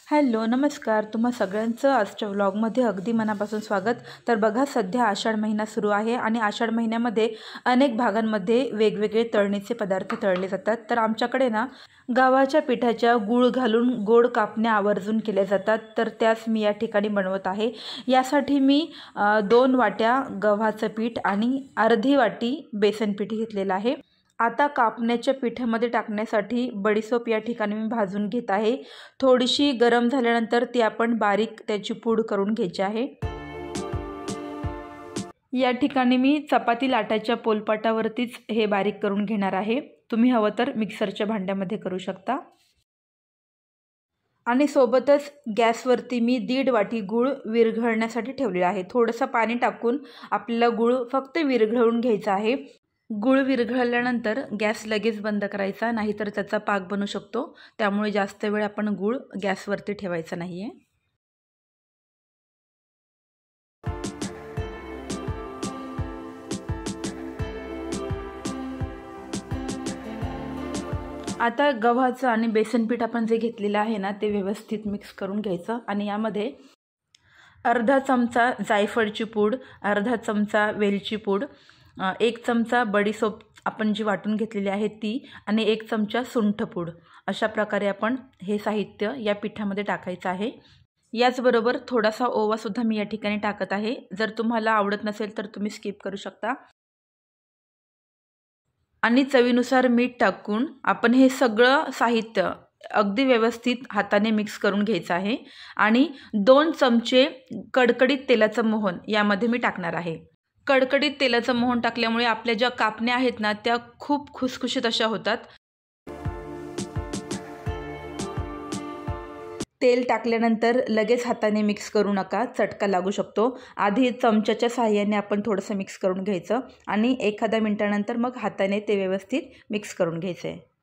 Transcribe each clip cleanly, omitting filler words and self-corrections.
Hello नमस्कार, तुम्हा सगळ्यांचं आजच्या व्लॉगमध्ये अगदी मनापासून स्वागत। तर बघा, सध्या आषाढ महिना सुरू आहे आणि आषाढ महिन्यामध्ये अनेक भागांमध्ये वेगवेगळे तळणीचे पदार्थ तळले जातात। तर आमच्याकडे ना गव्हाच्या पिठाच्या गूळ घालून गोड कापण्या आवर्जून केल्या जातात, तर त्याच मी या ठिकाणी बनवत आहे। यासाठी मी 2 वाट्या गव्हाचं पीठ आणि अर्धी वाटी बेसन पीठ घेतलेलं आहे। आता कापण्याच्या पिठामध्ये टाकण्यासाठी बडीशोप या ठिकाणी मी भाजून घेत आहे। थोडीशी गरम झाल्यानंतर ती आपण बारीक त्याची पूड करून घ्यायची आहे। या ठिकाणी मी चपाती लाटायच्या पोलपाटावरतीच हे बारीक करून घेणार आहे। तुम्ही हवं तर मिक्सरच्या भांड्यामध्ये करू शकता। आणि सोबतच गॅसवरती मी 1.5 वाटी गूळ विरघळण्यासाठी ठेवलेला आहे। थोडंसं पाणी टाकून आपल्याला गूळ फक्त विरघळवून घ्यायचा आहे। गूळ विरघळल्यानंतर गॅस लगेच बंद करायचा, नाहीतर त्याचा पाक बनू शकतो। त्यामुळे जास्त वेळ आपण गूळ गॅसवरती ठेवायचा नाहीये। आता गव्हाचं आणि बेसन पीठ आपण जे घेतलेलं आहे ना, ते व्यवस्थित मिक्स करून घ्यायचं आणि यामध्ये अर्धा चमचा जायफळची पूड, अर्धा चमचा वेलची पूड, 1 चमचा बडीशोप आपण जी वाटून घेतलेली आहे ती, आणि 1 चमचा सुंठ पूड, अशा प्रकारे आपण हे साहित्य या पिठामध्ये टाकायचं आहे। याचबरोबर थोडासा ओवा सुद्धा मी या ठिकाणी टाकत आहे। जर तुम्हाला आवडत नसेल तर तुम्ही स्किप करू शकता। आणि चवीनुसार मीठ टाकून आपण हे सगळं साहित्य अगदी व्यवस्थित हाताने मिक्स करून घ्यायचं आहे। आणि 2 चमचे कडकडीत तेलाचं मोहन यामध्ये मी टाकणार आहे। कडकडीत तेलाचं मोहन टाकल्यामुळे आपल्या ज्या कापण्या आहेत ना, त्या खूप खुसखुशीत अशा होतात। तेल टाकल्यानंतर लगेच हाताने मिक्स करू नका, चटका लागू शकतो। आधी चमच्याच्या सहाय्याने आपण थोडंसं मिक्स करून घ्यायचं आणि एखाद्या मिनिटानंतर मग हाताने ते व्यवस्थित मिक्स करून घ्यायचं आहे।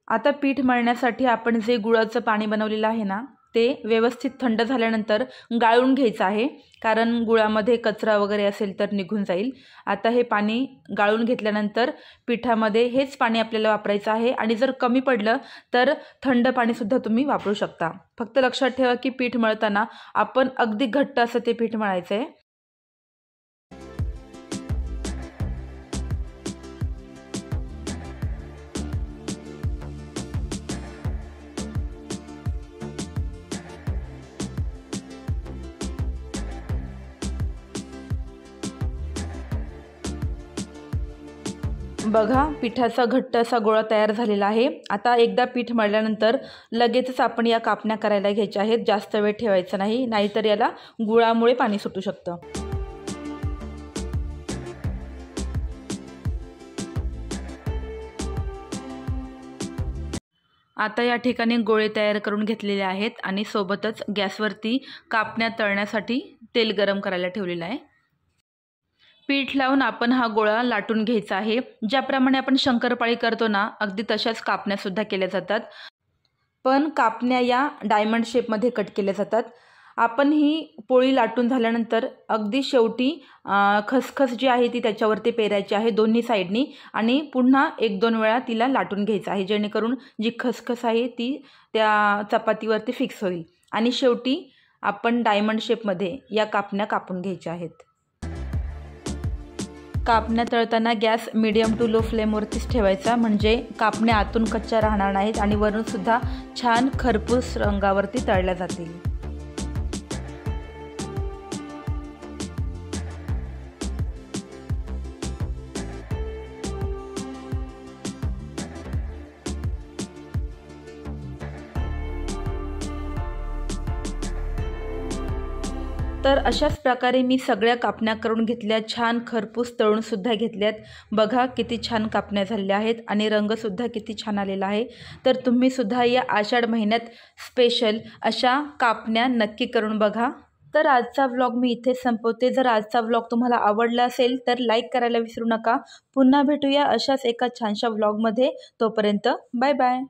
आता पीठ मळण्यासाठी आपण जे गुळाचं पाणी बनवलेलं आहे ना, ते व्यवस्थित थंड झाल्यानंतर गाळून घ्यायचं आहे, कारण गुळामध्ये कचरा वगैरे असेल तर निघून जाईल। आता हे पाणी गाळून घेतल्यानंतर पिठामध्ये हेच पाणी आपल्याला वापरायचं आहे। आणि जर कमी पडलं तर थंड पाणीसुद्धा तुम्ही वापरू शकता। फक्त लक्षात ठेवा की पीठ मळताना आपण अगदी घट्ट असं ते पीठ मळायचं आहे। बघा, पिठाचा घट्ट असा गोळा तयार झालेला आहे। आता एकदा पीठ मळल्यानंतर लगेचच आपण या कापण्या करायला घ्यायच्या आहेत। जास्त वेळ ठेवायचा नाही, नाहीतर याला गुळामुळे पाणी सुटू शकतं। आता या ठिकाणी गोळे तयार करून घेतलेले आहेत आणि सोबतच गॅसवरती कापण्या तळण्यासाठी तेल गरम करायला ठेवलेलं आहे। पीठ लावून आपण हा गोळा लाटून घ्यायचा आहे। ज्याप्रमाणे आपण शंकरपाळी करतो ना, अगदी तशाच कापण्या सुद्धा केल्या जातात, पण कापण्या या डायमंड शेपमध्ये कट केल्या जातात। आपण ही पोळी लाटून झाल्यानंतर अगदी शेवटी खसखस जी आहे ती त्याच्यावरती पेरायची आहे दोन्ही साईडनी, आणि पुन्हा 1-2 वेळा तिला लाटून घ्यायचं आहे, जेणेकरून जी खसखस आहे ती त्या चपातीवरती फिक्स होईल। आणि शेवटी आपण डायमंड शेपमध्ये या कापण्या कापून घ्यायच्या आहेत। कापण्या तळताना गॅस मीडियम टू लो फ्लेमवरतीच ठेवायचा, म्हणजे कापण्या आतून कच्च्या राहणार नाहीत आणि वरूनसुद्धा छान खरपूस रंगावरती तळल्या जातील। तर अशाच प्रकारे मी सगळ्या कापण्या करून घेतल्या, छान खरपूस तळून सुद्धा घेतल्यात। बघा किती छान कापण्या झालेल्या आहेत आणि रंगसुद्धा किती छान आलेला आहे। तर तुम्ही सुद्धा या आषाढ महिन्यात स्पेशल अशा कापण्या नक्की करून बघा। तर आजचा व्लॉग मी इथे संपवते। जर आजचा व्लॉग तुम्हाला आवडला असेल तर लाईक करायला विसरू नका। पुन्हा भेटूया अशाच एका छानशा व्लॉगमध्ये। तोपर्यंत बाय बाय।